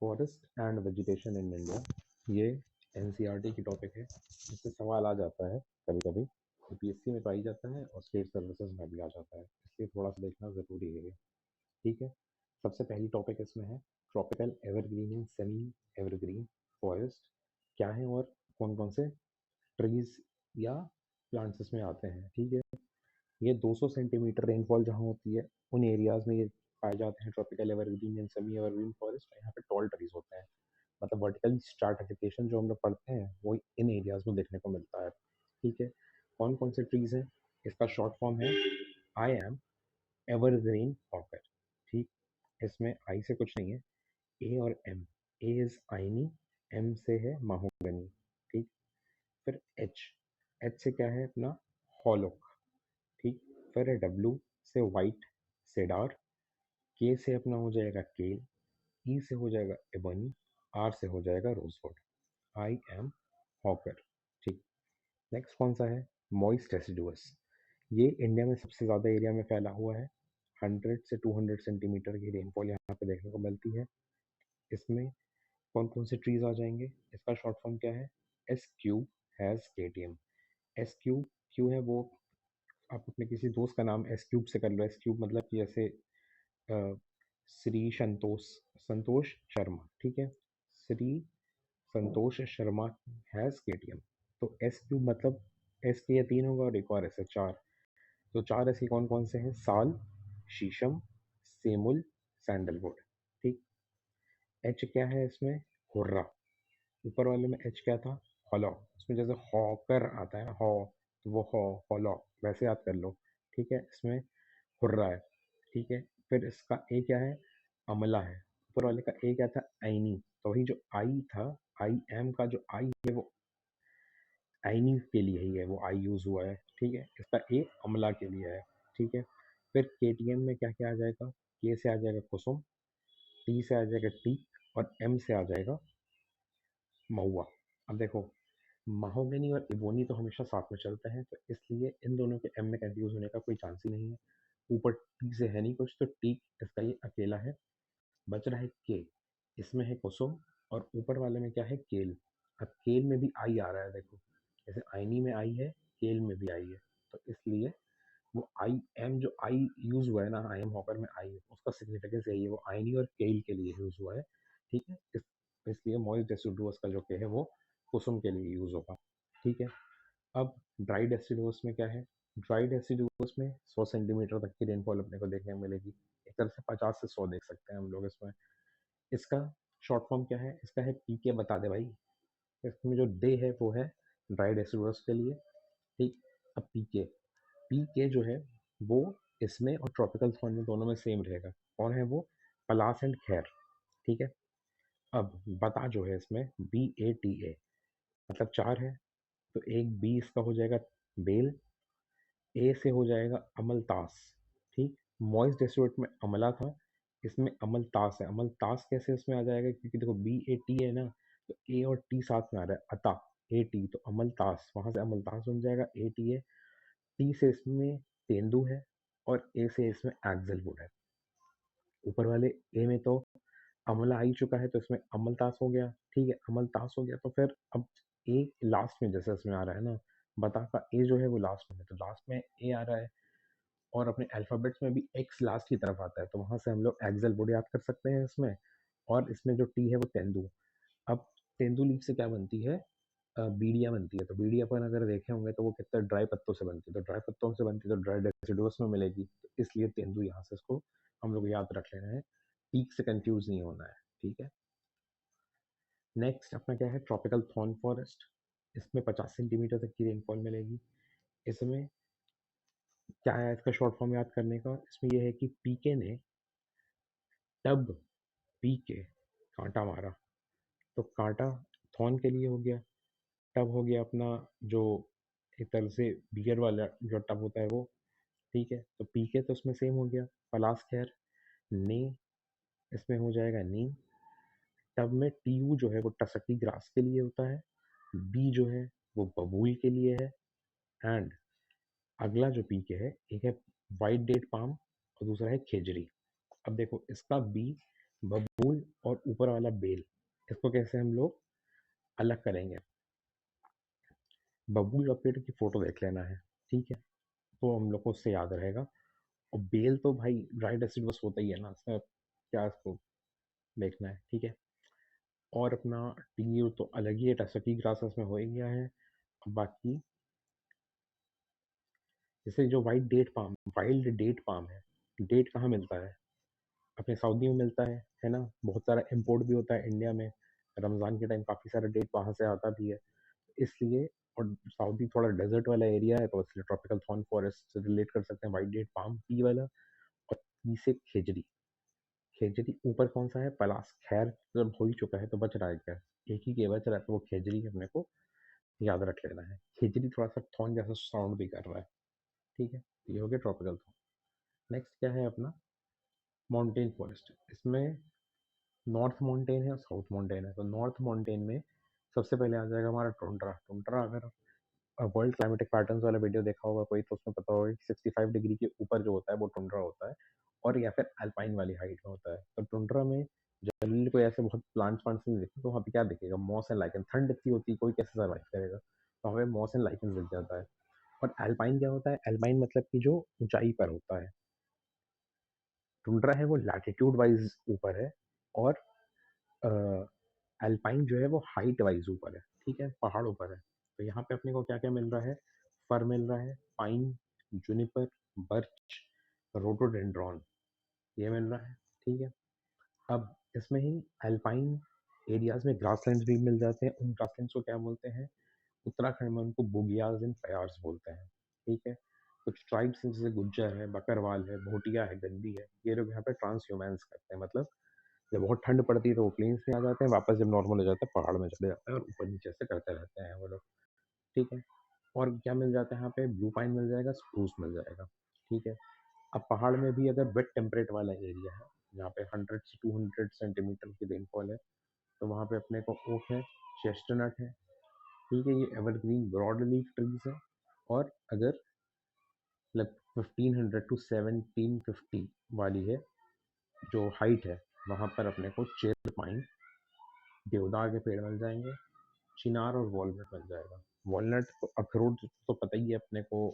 Forest and vegetation in India, ये NCERT की topic है। इससे सवाल आ जाता है कभी कभी, यूपीएससी में तो आ ही जाता है और स्टेट सर्विसेज में भी आ जाता है, इसलिए थोड़ा सा देखना ज़रूरी है ये। ठीक है, सबसे पहली टॉपिक इसमें है tropical evergreen and semi evergreen forest क्या है और कौन कौन से ट्रीज या प्लांट्स इसमें आते हैं। ठीक है, ये 200 सेंटीमीटर रेनफॉल जहाँ होती है उन एरियाज में ये पाए जाते हैं tropical evergreen and semi evergreen forest. यहाँ पे टॉल ट्रीज होते हैं, मतलब वर्टिकल स्ट्राटिफिकेशन जो हम लोग पढ़ते हैं वो इन एरियाज में देखने को मिलता है। ठीक है, कौन कौन से ट्रीज हैं, इसका शॉर्ट फॉर्म है आई एम एवरग्रीन हॉकर। ठीक, इसमें आई से कुछ नहीं है, ए और एम। ए इज आइनी, एम से है माहोगनी। ठीक, फिर एच, एच से क्या है अपना हॉलोक। ठीक, फिर है डब्लू से वाइट सेडार, के से अपना हो जाएगा केल, ई से हो जाएगा एबनी, आर से हो जाएगा रोजवुड। I am hawker. ठीक, नेक्स्ट कौन सा है, मॉइस्ट डेसिडुअस। ये इंडिया में सबसे ज़्यादा एरिया में फैला हुआ है, 100 से 200 सेंटीमीटर की रेनफॉल यहाँ पे देखने को मिलती है। इसमें कौन कौन से ट्रीज आ जाएंगे, इसका शॉर्ट फॉर्म क्या है, S Q has K T M. S Q, Q है वो, आप अपने किसी दोस्त का नाम एस क्यूब से कर लो। एस क्यूब मतलब कि जैसे अ, श्री संतोष संतोष शर्मा। ठीक है, श्री संतोष शर्मा हैज़ केटीएम। तो एस क्यूब मतलब एस के ये 3 होगा और एक और ऐसे 4। तो 4 ऐसे कौन कौन से हैं, साल, शीशम, सेमुल, सैंडलवुड। ठीक, एच क्या है इसमें, हुर्रा। ऊपर वाले में एच क्या था, हॉलो। इसमें जैसे हॉकर आता है ना, हॉ, तो वो हॉलो वैसे याद कर लो। ठीक है, इसमें हुर्रा है। ठीक है, फिर इसका ए क्या है, अमला है। ऊपर वाले का ए क्या था, आईनी। तो वही जो आई था, आई एम का जो आई है वो आईनी के लिए ही है, वो आई यूज हुआ है। ठीक है, इसका ए अमला के लिए है। ठीक है, फिर केटीएम में क्या क्या आ जाएगा, के से आ जाएगा कुसुम, टी से आ जाएगा टीक और एम से आ जाएगा महुआ। अब देखो, महोगनी और इबोनी तो हमेशा साथ में चलते हैं, तो इसलिए इन दोनों के एम में कंफ्यूज होने का कोई चांस ही नहीं है। ऊपर टी से है नहीं कुछ, तो टी इसका ये अकेला है। बच रहा है के, इसमें है कुसुम और ऊपर वाले में क्या है, केल। अब केल में भी आई आ रहा है, देखो जैसे आईनी में आई है, केल में भी आई है, तो इसलिए वो आई एम जो आई यूज हुआ है ना, आई एम हॉकर में आई है, उसका सिग्निफिकेंस यही है, वो आईनी और केल के लिए यूज हुआ है। ठीक है, इसलिए मॉइस्ट डेसिडुअस का जो के है वो कुसुम के लिए यूज होगा। ठीक है, अब ड्राई डेसिडुअस में क्या है, ड्राई डेसिडुअस में 100 सेंटीमीटर तक की रेनफॉल अपने को देखने को मिलेगी। एक तरह से 50 से 100 देख सकते हैं हम लोग इसमें। इसका शॉर्ट फॉर्म क्या है, इसका है पीके, बता दे भाई। इसमें जो डे है वो है ड्राई डेसिडुअस के लिए। ठीक, अब पीके, पीके जो है वो इसमें और ट्रॉपिकल जोन में दोनों में सेम रहेगा। कौन है वो, पलास एंड खैर। ठीक है, अब बता जो है इसमें बी ए टी ए, मतलब 4 है, तो एक बी इसका हो जाएगा बेल, ए से हो जाएगा अमलतास। ठीक, मॉइस्ट डेसर्ट में अमला था, इसमें अमलतास है। अमलतास कैसे इसमें आ जाएगा, क्योंकि देखो बी ए टी है ना, तो ए और टी साथ में आ रहा है, अता ए टी, तो अमलतास, वहां से अमलतास बन जाएगा, ए टी है। टी से इसमें तेंदु है और ए से इसमें एक्सलवुड है। ऊपर वाले ए में तो अमला आ ही चुका है, तो इसमें अमलतास हो गया। ठीक है, अमलतास हो गया, तो फिर अब ए लास्ट में जैसे इसमें आ रहा है ना, बता का ए जो है वो लास्ट में है, तो लास्ट में ए आ रहा है। और अपने अल्फ़ाबेट्स में भी एक्स लास्ट की तरफ आता है, तो वहाँ से हम लोग एक्सलवुड याद कर सकते हैं इसमें। और इसमें जो टी है वो तेंदु। अब तेंदु लीफ से क्या बनती है, बीड़ियाँ बनती है। तो बीड़ी अपन अगर देखे होंगे तो वो कितने ड्राई पत्तों से बनती है, तो ड्राई पत्तों से बनती है तो ड्राई डेसिडुअस में मिलेगी, तो इसलिए तेंदु यहाँ से इसको हम लोग याद रख लेना है, पीक से कंफ्यूज नहीं होना है। ठीक है, नेक्स्ट अपना क्या है, ट्रॉपिकल थॉर्न फॉरेस्ट। इसमें 50 सेंटीमीटर तक की रेनफॉल मिलेगी। इसमें क्या है इसका शॉर्ट फॉर्म याद करने का, इसमें यह है कि पीके ने तब पी के कांटा मारा, तो कांटा थॉर्न के लिए हो गया, टब हो गया अपना जो एक तरह से बियर वाला जो टब होता है वो। ठीक है, तो पी के तो उसमें सेम हो गया, पलास खैर। ने इसमें हो जाएगा नी। टब में टी यू जो है वो टसकी ग्रास के लिए होता है, बी जो है वो बबूल के लिए है। एंड अगला जो पी के है, एक है वाइट डेट पाम और दूसरा है खेजरी। अब देखो इसका बी बबूल और ऊपर वाला बेल, इसको कैसे हम लोग अलग करेंगे? बबूल और पेड़ की फोटो देख लेना है, ठीक है, तो हम लोग को उससे याद रहेगा। और बेल तो भाई ड्राई डेसिडुअस होता ही है ना, इसमें क्या इसको देखना है, ठीक है। और अपना टी तो अलग ही है, टसकी ग्रासेस में हो ही गया है। अब बाकी जैसे जो वाइल्ड डेट पाम है, डेट कहाँ मिलता है? अपने सऊदी में मिलता है ना? बहुत सारा इम्पोर्ट भी होता है इंडिया में, रमज़ान के टाइम काफ़ी सारा डेट वहाँ से आता भी है, इसलिए। और सऊदी थोड़ा डेजर्ट वाला एरिया है, तो इसलिए ट्रॉपिकल थॉर्न फॉरेस्ट से रिलेट कर सकते हैं वाइट डेट पाम टी वाला। और टी से खेजड़ी, खेजड़ी ऊपर कौन सा है? पलास। खैर जब हो ही चुका है तो बच रहा है क्या? एक ही के बच रहा है, तो वो खेजड़ी अपने को याद रख लेना है। खेजड़ी थोड़ा सा थॉर्न जैसा साउंड भी कर रहा है, ठीक है। तो ये हो गया ट्रॉपिकल थॉर्न। नेक्स्ट क्या है अपना? Mountain forest. इसमें नॉर्थ माउंटेन है और साउथ माउंटेन है। तो नॉर्थ माउंटेन में सबसे पहले आ जाएगा हमारा टुंड्रा। टुंड्रा अगर वर्ल्ड क्लाइमेटिक पैटर्न्स वाला वीडियो देखा होगा कोई, तो उसमें पता होगा कि 65 डिग्री के ऊपर जो होता है वो टुंड्रा होता है, और या फिर अल्पाइन वाली हाइट में होता है। तो टुंड्रा में जनरली कोई ऐसे बहुत प्लांट्स वांट्स नहीं दिखते, तो वहाँ पे क्या दिखेगा? Moss and lichen. ठंड इतनी होती है, कोई कैसे सर्वाइव करेगा? तो वहाँ पे मॉस एंड लाइकन दिख जाता है। और अल्पाइन क्या होता है? अल्पाइन मतलब कि जो ऊंचाई पर होता है। टुंड्रा है वो लैटिट्यूड वाइज ऊपर है, और अल्पाइन जो है वो हाइट वाइज ऊपर है, ठीक है, पहाड़ों पर है। तो यहाँ पे अपने को क्या क्या मिल रहा है? फर मिल रहा है, पाइन, जूनिपर, बर्च, रोडोडेंड्रॉन, ये मिल रहा है, ठीक है। अब इसमें ही अल्पाइन एरियाज में ग्रासलैंड्स भी मिल जाते हैं। उन ग्रासलैंड्स को क्या बोलते हैं? उत्तराखंड में उनको बुगियाज एंड प्यार्स बोलते हैं, ठीक है। कुछ ट्राइब्स हैं जैसे गुज्जर है, बकरवाल है, भोटिया है, गंदी है, ये लोग यहाँ पे ट्रांस ह्यूमेंस करते हैं। मतलब जब बहुत ठंड पड़ती है तो वो प्लेन्स में आ जाते हैं, वापस जब नॉर्मल हो जाता है पहाड़ में चले जाते हैं, और ऊपर नीचे से करते रहते हैं वो लोग, ठीक है। और क्या मिल जाता है यहाँ पे? ब्लू पाइन मिल जाएगा, स्प्रूस मिल जाएगा, ठीक है। अब पहाड़ में भी अगर वेट टेम्परेट वाला एरिया है, जहाँ पे 100 से 200 सेंटीमीटर की रेनफॉल है, तो वहाँ पे अपने को ओक है, चेस्टनट है, ठीक है, ये एवरग्रीन ब्रॉड लीफ ट्रीज है। और अगर मतलब 1500 to 1750 वाली है जो हाइट है, वहाँ पर अपने को चेर पाइन, देवदार के पेड़ मिल जाएंगे, चिनार और वॉलनट मिल जाएगा। वॉलनट अखरोट तो पता ही है अपने को,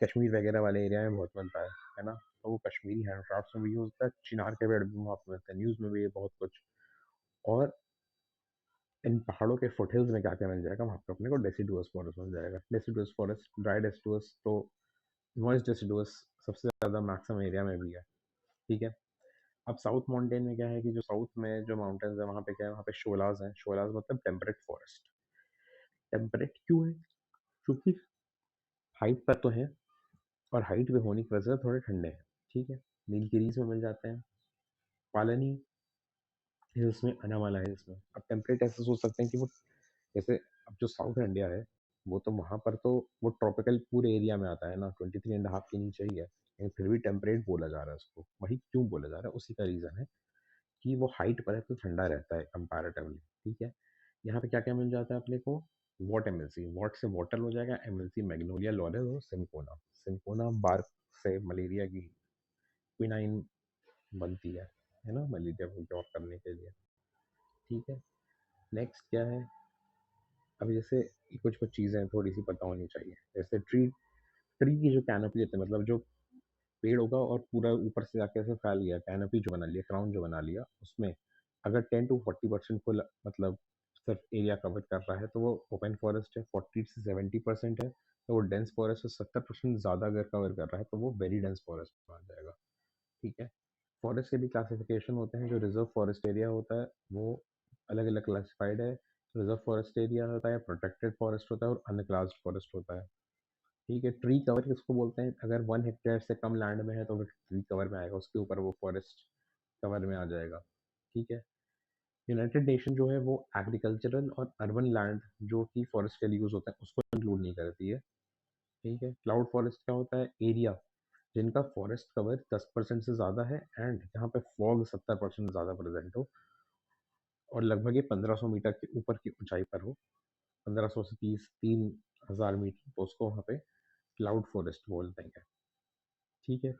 कश्मीर वगैरह वाले एरिया में बहुत मिलता है ना? तो वो कश्मीरी हैंडक्राफ्ट्स में भी यूज होता है। चिनार के पेड़ भी वहाँ पे मिलते हैं, न्यूज़ में भी है बहुत कुछ। और इन पहाड़ों के फुटहिल्स में क्या क्या मिल जाएगा? वहाँ पे अपने को डेसिडुअस फॉरेस्ट मिल जाएगा। डेसिडुअस फॉरेस्ट, ड्राई डेसिडुअस तो मॉइस्ट डेसिडुअस सबसे ज़्यादा मैक्सिमम एरिया में भी है, ठीक है। अब साउथ माउंटेन में क्या है कि जो साउथ में जो माउंटेन्स है वहाँ पे क्या है? वहाँ पे शोलाज हैं। शोलाज मतलब टेम्परेट फॉरेस्ट। टेम्परेट क्यों है? क्योंकि हाइट पर तो है, और हाइट पे होने की वजह से थोड़े ठंडे हैं, ठीक है। नीलगिरीज में मिल जाते हैं, पालनी हिल्स में, अनामाला हिल्स में। अब टेम्परेट ऐसे सोच सकते हैं कि वो जैसे, अब जो साउथ इंडिया है वो तो वहाँ पर तो वो ट्रॉपिकल पूरे एरिया में आता है ना, 23.5 के नीचे ही है, लेकिन फिर भी टेम्परेट बोला जा रहा है उसको। वही क्यों बोला जा रहा है? उसी का रीज़न है कि वो हाइट पर है तो ठंडा रहता है कंपैरेटिवली, ठीक है। यहाँ पे क्या क्या मिल जाता है अपने को? वॉट एमएलसी, वॉट से वाटर हो जाएगा, एमएलसी मैग्नोलिया लॉरेल और सिंकोना। सिंकोना बार्क से मलेरिया की क्विनाइन बनती है ना, मलेरिया को क्योर करने के लिए, ठीक है। नेक्स्ट क्या है? अभी जैसे कुछ कुछ चीज़ें थोड़ी सी पता होनी चाहिए, जैसे ट्री, ट्री की जो कैनोपी होती है, मतलब जो पेड़ होगा और पूरा ऊपर से जाके ऐसे फैल गया, कैनोपी जो बना लिया, क्राउन जो बना लिया, उसमें अगर 10 to 40% फुल मतलब सिर्फ एरिया कवर कर रहा है तो वो ओपन फॉरेस्ट है। 40 से 70% है तो वो डेंस फॉरेस्ट है। 70% ज़्यादा अगर कवर कर रहा है तो वो वेरी डेंस फॉरेस्ट में आ जाएगा, ठीक है। फॉरेस्ट के भी क्लासिफिकेशन होते हैं। जो रिजर्व फॉरेस्ट एरिया होता है वो अलग अलग क्लासिफाइड है। रिजर्व फॉरेस्ट एरिया होता है, प्रोटेक्टेड फॉरेस्ट होता है, और अनक्लास्ड फॉरेस्ट होता है, ठीक है। ट्री कवर किसको बोलते हैं? अगर 1 हेक्टेयर से कम लैंड में है तो फिर ट्री कवर में आएगा, उसके ऊपर वो फॉरेस्ट कवर में आ जाएगा, ठीक है। यूनाइटेड नेशन जो है वो एग्रीकल्चरल और अर्बन लैंड जो कि फॉरेस्ट के लिए यूज होता है उसको इंक्लूड नहीं करती है, ठीक है। क्लाउड फॉरेस्ट क्या होता है? एरिया जिनका फॉरेस्ट कवर 10% से ज़्यादा है, एंड जहाँ पे फॉग 70% ज़्यादा प्रेजेंट हो, और लगभग ये 1500 मीटर के ऊपर की ऊंचाई पर हो, 1500 से 3000 मीटर, तो उसको वहाँ पे क्लाउड फॉरेस्ट बोलते हैं, ठीक है।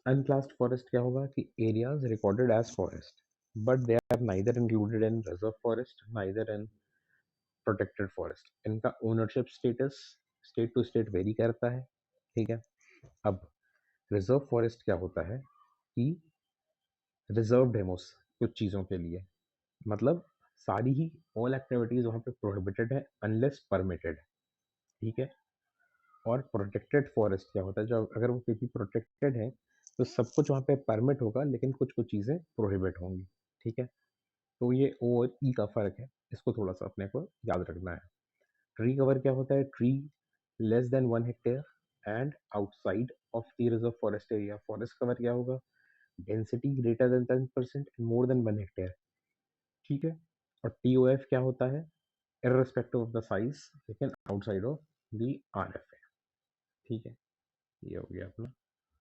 अनक्लास्ड फॉरेस्ट क्या होगा कि areas recorded as forest but they are neither included in reserve forest neither in protected forest. इनका ownership status state to state vary करता है। ठीक है। अब रिजर्व फॉरेस्ट क्या होता है कि रिजर्व्ड है मोस्ट कुछ चीज़ों के लिए, मतलब सारी ही ऑल एक्टिविटीज़ वहाँ पे प्रोहिबिटेड है अनलेस परमिटेड। ठीक है। और प्रोटेक्टेड फॉरेस्ट क्या होता है, जब अगर वो क्योंकि प्रोटेक्टेड है तो सब कुछ वहाँ पे परमिट होगा लेकिन कुछ कुछ चीज़ें प्रोहिबिट होंगी। ठीक है। तो ये ओ और ई का फ़र्क है, इसको थोड़ा सा अपने को याद रखना है। ट्री कवर क्या होता है, tree less than 1 hectare and outside of the reserve forest area. Forest cover क्या होगा, density greater than 10% and more than 1 hectare. ठीक है। और टी ओ एफ क्या होता है, irrespective ऑफ द साइज लेकिन outside of the R F है। ठीक है। ये हो गया अपना